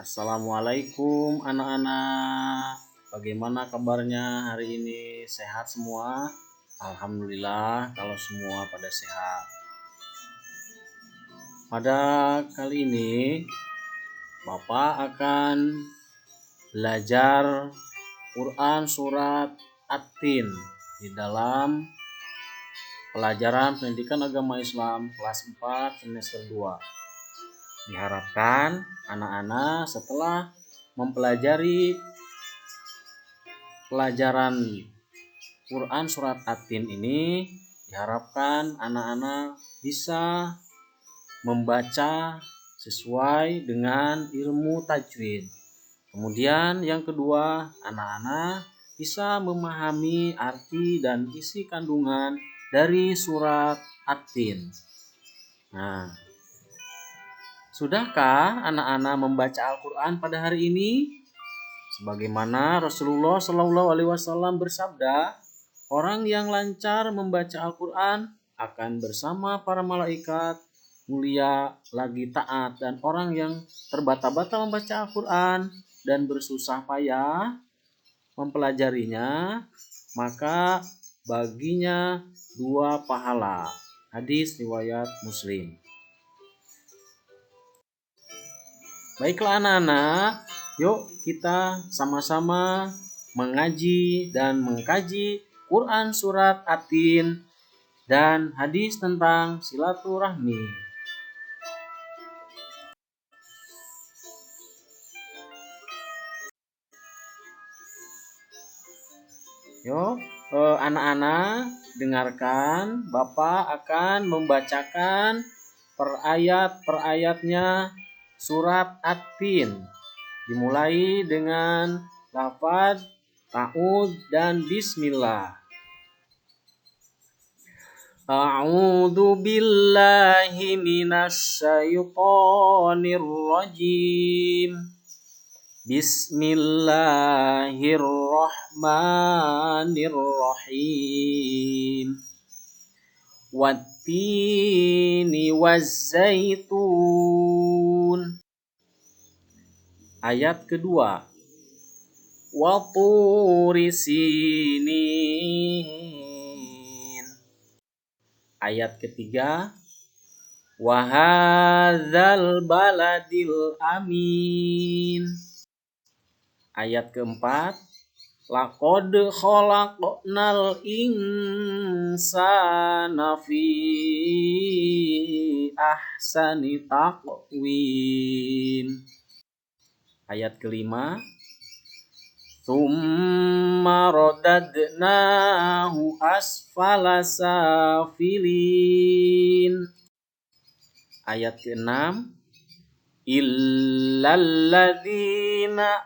Assalamualaikum anak-anak. Bagaimana kabarnya hari ini? Sehat semua? Alhamdulillah kalau semua pada sehat. Pada kali ini Bapak akan belajar Quran surat At-Tin di dalam pelajaran pendidikan agama Islam kelas 4 semester 2. Diharapkan anak-anak setelah mempelajari pelajaran Quran surat At-Tin ini, diharapkan anak-anak bisa membaca sesuai dengan ilmu tajwid. Kemudian yang kedua, anak-anak bisa memahami arti dan isi kandungan dari surat At-Tin. Nah, sudahkah anak-anak membaca Al-Quran pada hari ini? Sebagaimana Rasulullah SAW bersabda, orang yang lancar membaca Al-Quran akan bersama para malaikat mulia lagi taat, dan orang yang terbata-bata membaca Al-Quran dan bersusah payah mempelajarinya, maka baginya 2 pahala. Hadis riwayat Muslim. Baiklah anak-anak, yuk kita sama-sama mengaji dan mengkaji Quran surat At-Tin dan hadis tentang silaturahmi. Yuk anak-anak dengarkan, Bapak akan membacakan per ayatnya surat At-Tin. Dimulai dengan lafaz ta'ud dan bismillah. A'udzu billahi minasy syaithanir rajim. Bismillahirrahmanirrahim. Wattini wazzaitun. Ayat kedua, wa turi sinin. Ayat ketiga, wa hadzal baladil amin. Ayat keempat, laqad khalaqnal insana fi ahsani taqwim. Ayat kelima, tsumma radadnahu asfala safilin. Ayat keenam, illal ladzina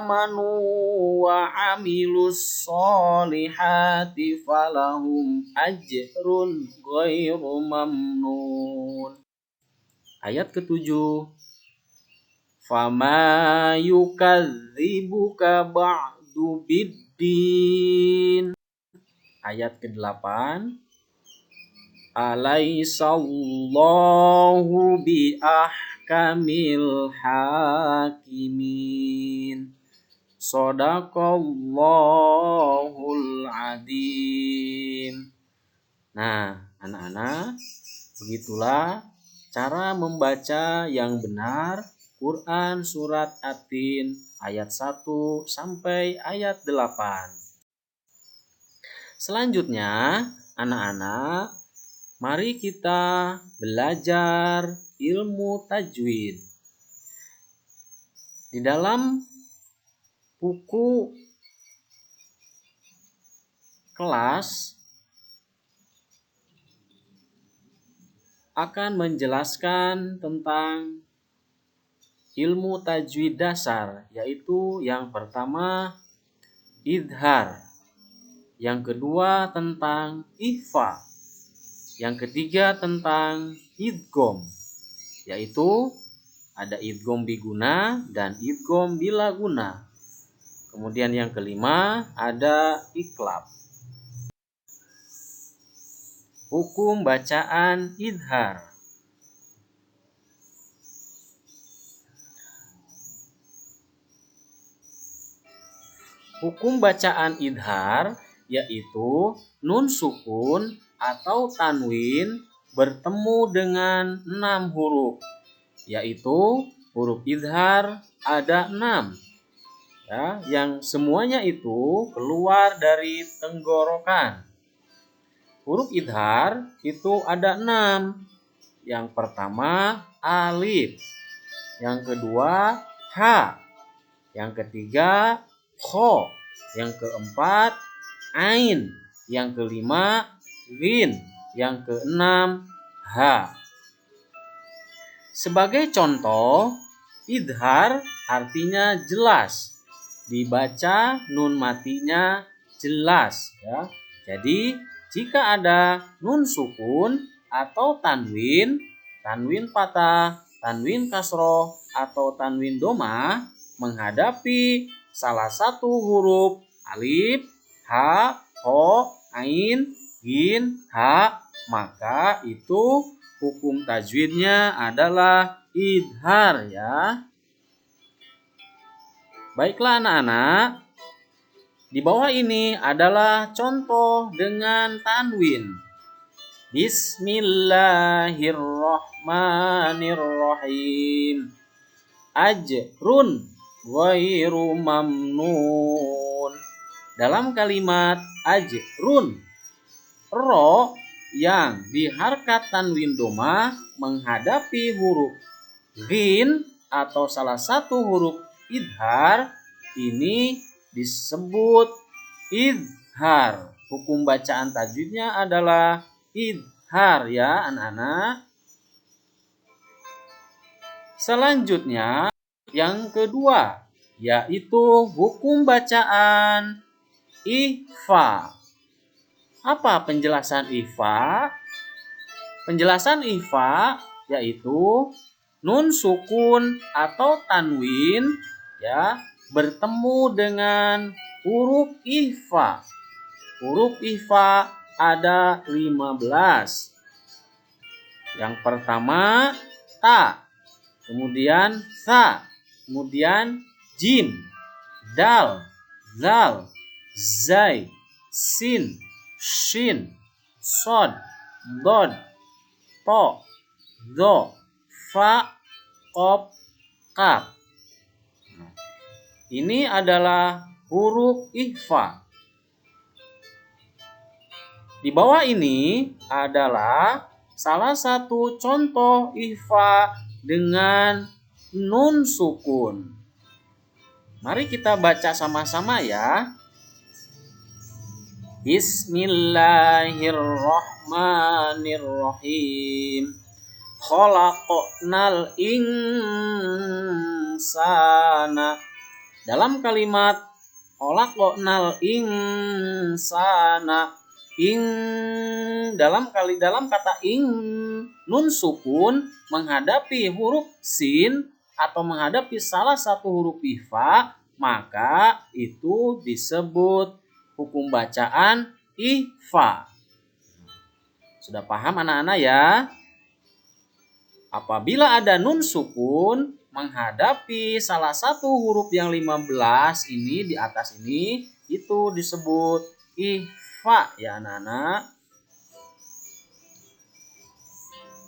amanu wa amilus solihati falahum ajrun ghairu mamnun. Ayat ketujuh, fama yukadzibuka ba'du biddin. Ayat ke-8, alaisallahu biahkamil hakimin. Shadaqallahul adzim. Nah, anak-anak, begitulah cara membaca yang benar Quran surat At-Tin ayat 1 sampai ayat 8. Selanjutnya, anak-anak, mari kita belajar ilmu tajwid. Di dalam buku kelas akan menjelaskan tentang ilmu tajwid dasar, yaitu yang pertama idhar, yang kedua tentang ikhfa, yang ketiga tentang idgham, yaitu ada idgham biguna dan idgham bila guna. Kemudian yang kelima ada iqlab. Hukum bacaan idhar. hukum bacaan idhar yaitu nun sukun atau tanwin bertemu dengan 6 huruf, yaitu huruf idhar ada 6 ya, yang semuanya itu keluar dari tenggorokan. Huruf idhar itu ada 6. Yang pertama alif, yang kedua ha, yang ketiga kho, yang keempat ain, yang kelima ghin, yang keenam ha. Sebagai contoh, idhar artinya jelas, dibaca nun matinya jelas ya. Jadi jika ada nun sukun atau tanwin, tanwin patah, tanwin kasroh atau tanwin domah menghadapi salah satu huruf alif, ha, ho, ain, ghin, ha, maka itu hukum tajwidnya adalah idhar ya. Baiklah anak-anak, di bawah ini adalah contoh dengan tanwin. Bismillahirrahmanirrahim. Ajrun ghairu mamnun. Dalam kalimat ajrun, ro yang diharkat tanwin domah menghadapi huruf ghin atau salah satu huruf idhar, ini disebut idhar. Hukum bacaan tajwidnya adalah idhar ya anak-anak. Selanjutnya yang kedua yaitu hukum bacaan ikhfa. Apa penjelasan ikhfa? Penjelasan ikhfa yaitu nun sukun atau tanwin ya bertemu dengan huruf ikhfa. Huruf ikhfa ada 15. Yang pertama ta, kemudian sa, kemudian jim, dal, zal, zai, sin, shin, sod, dod, to, do, fa, qaf, kaf. Ini adalah huruf ikhfa. Di bawah ini adalah salah satu contoh ikhfa dengan nun sukun. Mari kita baca sama-sama ya. Bismillahirrahmanirrahim. Khalaqnal insana. Dalam kalimat khalaqnal insana, dalam kata nun sukun menghadapi huruf sin atau menghadapi salah satu huruf ikhfa, maka itu disebut hukum bacaan ikhfa. Sudah paham anak-anak ya? Apabila ada nun sukun menghadapi salah satu huruf yang 15 ini di atas ini, itu disebut ikhfa ya anak-anak.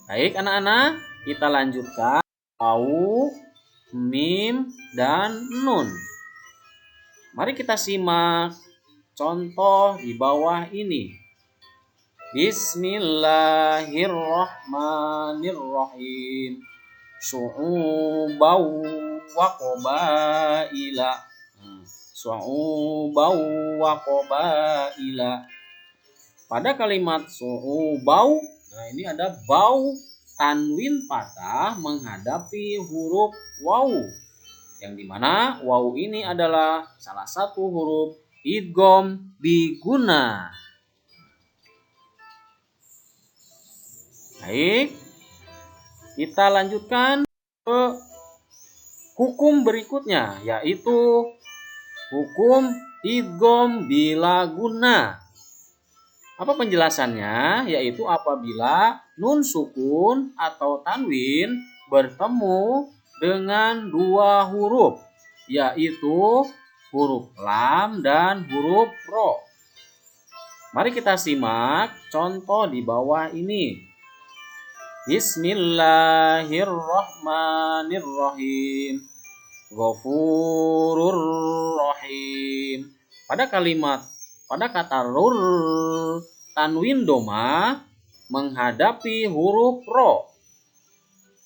Baik anak-anak, kita lanjutkan waw, mim, dan nun. Mari kita simak contoh di bawah ini. Bismillahirrahmanirrahim. Su'ubau wa qabaila. Su'ubau wa qabaila. Pada kalimat su'ubau, nah ini ada bau tanwin patah menghadapi huruf waw, yang dimana waw ini adalah salah satu huruf idgham biguna. Baik, kita lanjutkan ke hukum berikutnya, yaitu hukum idgham bila guna. Apa penjelasannya? Yaitu apabila nun sukun atau tanwin bertemu dengan dua huruf, yaitu huruf lam, dan huruf ro. Mari kita simak contoh di bawah ini. Bismillahirrahmanirrahim. Ghafurur rahim. Pada kata rur, tanwin doma menghadapi huruf ro.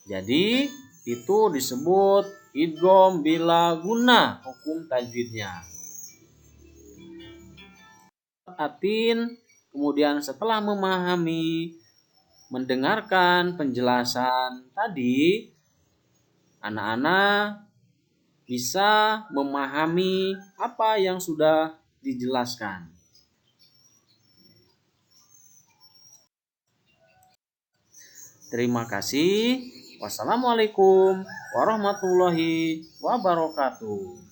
Jadi itu disebut idgham bila guna hukum tajwidnya. Atin, kemudian setelah memahami, mendengarkan penjelasan tadi, anak-anak bisa memahami apa yang sudah dijelaskan. Terima kasih. Wassalamualaikum warahmatullahi wabarakatuh.